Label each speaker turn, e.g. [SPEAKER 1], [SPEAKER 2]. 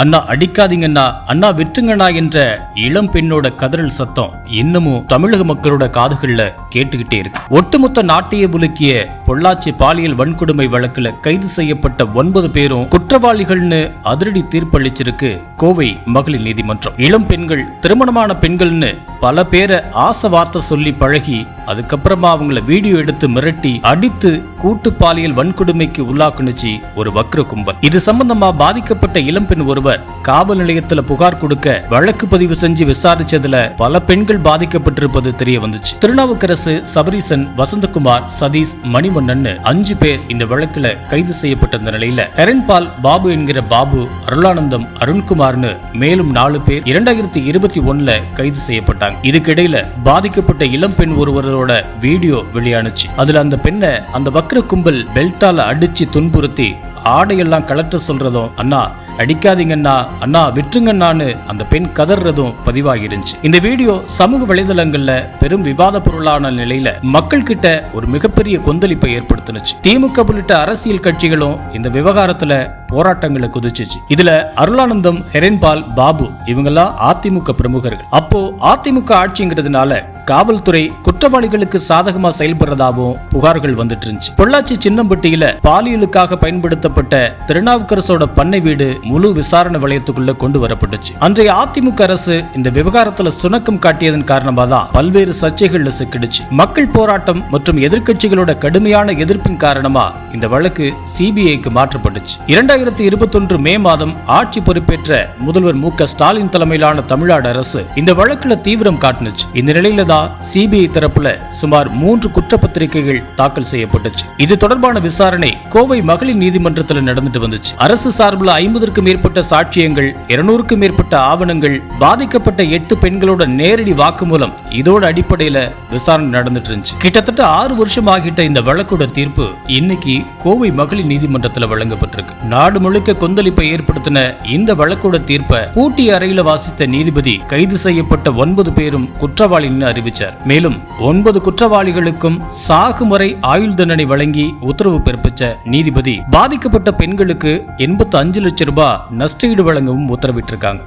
[SPEAKER 1] அண்ணா அடிக்காதீங்கண்ணா, அண்ணா விட்டுங்கண்ணா என்ற இளம் பெண்ணோட கதறல் சத்தம் இன்னமும் தமிழக மக்களோட காதுகள்ல கேட்டுக்கிட்டே இருக்கு. ஒட்டுமொத்த நாட்டையே புலுக்கிய பொள்ளாச்சி பாலியல் வன்கொடுமை வழக்குல கைது செய்யப்பட்ட 9 பேரும் குற்றவாளிகள்னு அதிரடி தீர்ப்பளிச்சிருக்கு கோவை மகளிர் நீதிமன்றம். இளம் பெண்கள், திருமணமான பெண்கள்னு பல பேரை ஆசை வார்த்தை சொல்லி பழகி அதுக்கப்புறமா அவங்கள வீடியோ எடுத்து மிரட்டி அடித்து கூட்டு பாலியல் வன்கொடுமைக்கு உள்ளாக்குனுச்சு ஒரு வக்ர கும்பல். இது சம்பந்தமா பாதிக்கப்பட்ட இளம்பெண் ஒருவர் காவல் நிலையத்துல புகார் கொடுக்க வழக்கு பதிவு செஞ்சு விசாரிச்சதுல பல பெண்கள் பாதிக்கப்பட்டிருப்பது தெரிய வந்துச்சு. திருநாவுக்கரசு, சபரீசன், வசந்தகுமார், சதீஷ், மணிவண்ணன் 5 பேர் இந்த வழக்குல கைது செய்யப்பட்ட நிலையில ஹெரன்பால் பாபு என்கிற பாபு, அருளானந்தம், அருண்குமார்னு மேலும் 4 பேர் 2021 கைது செய்யப்பட்டாங்க. இதுக்கிடையில பாதிக்கப்பட்ட இளம் பெண் ஒருவரோட வீடியோ வெளியானுச்சு. அதுல அந்த பெண்ணை அந்த வக்ர கும்பல் பெல்ட்டால அடிச்சு துன்புறுத்தி ஆடையெல்லாம் கலட்ட சொல்றதும், அண்ணா அடிக்காதீங்கண்ணா, அண்ணா விட்டுருங்கண்ணான்னு அந்த பெண் கதறதும் பதிவாகிருந்துச்சு. இந்த வீடியோ சமூக வலைதளங்கள்ல பெரும் விவாத பொருளான நிலையில மக்கள் கிட்ட ஒரு மிகப்பெரிய கொந்தளிப்பை ஏற்படுத்தினுச்சு. திமுக உள்ளிட்ட அரசியல் கட்சிகளும் இந்த விவகாரத்துல போராட்டங்களை குதிச்சுச்சு. இதுல அருளானந்தம், ஹெரன்பால், பாபு இவங்கெல்லாம் அதிமுக பிரமுகர்கள். அப்போ அதிமுக ஆட்சிங்கிறதுனால காவல்துறை குற்றவாளிகளுக்கு சாதகமா செயல்படுறதாகவும் புகார்கள் வந்துட்டு இருந்துச்சு. பொள்ளாச்சி சின்னம்பட்டியில பாலியலுக்காக பயன்படுத்தப்பட்ட திருநாவுக்கரசோட பண்ணை வீடு முழு விசாரணை வளையத்துக்குள்ள கொண்டு வரப்பட்டுச்சு. அன்றைய அதிமுக அரசு இந்த விவகாரத்துல சுணக்கம் காட்டியதன் காரணமா தான் பல்வேறு சர்ச்சைகள்ல சிக்கிடுச்சு. மக்கள் போராட்டம் மற்றும் எதிர்க்கட்சிகளோட கடுமையான எதிர்ப்பின் காரணமா இந்த வழக்கு சிபிஐக்கு மாற்றப்பட்டுச்சு. 2021 மே மாதம் ஆட்சி பொறுப்பேற்ற முதல்வர் மு.க. ஸ்டாலின் தலைமையிலான தமிழ்நாடு அரசு இந்த வழக்குல தீவிரம் காட்டுனுச்சு. இந்த நிலையில தான் சிபிஐ தரப்புல சுமார் 3 குற்றப்பத்திரிகைகள் தாக்கல் செய்யப்பட்டுச்சு. இது தொடர்பான விசாரணை கோவை மகளிர் நீதிமன்றத்தில் நடந்துட்டு வந்துச்சு. அரசு சார்பில் 50க்கும் மேற்பட்ட சாட்சியங்கள், 200க்கும் மேற்பட்ட ஆவணங்கள், பாதிக்கப்பட்ட 8 பெண்களோட நேரடி வாக்குமூலம், இதோட அடிப்படையில விசாரணை நடந்துட்டு இருந்துச்சு. கிட்டத்தட்ட 6 வருஷம் ஆகிட்ட இந்த வழக்கோட தீர்ப்பு இன்னைக்கு கோவை மகளிர் நீதிமன்றத்தில் வழங்கப்பட்டிருக்கு. நாடு முழுக்க கொந்தளிப்பை ஏற்படுத்தின இந்த வழக்கோட தீர்ப்பை பூட்டி அறையில வாசித்த நீதிபதி கைது செய்யப்பட்ட 9 பேரும் குற்றவாளின்னு அறிவிச்சார். மேலும் 9 குற்றவாளிகளுக்கும் சாகுமுறை ஆயுள் தண்டனை வழங்கி உத்தரவு பிறப்பிச்ச நீதிபதி பாதிக்கப்பட்ட பெண்களுக்கு 85 லட்சம் ரூபாய் நஷ்டஈடு வழங்கவும் உத்தரவிட்டிருக்காங்க.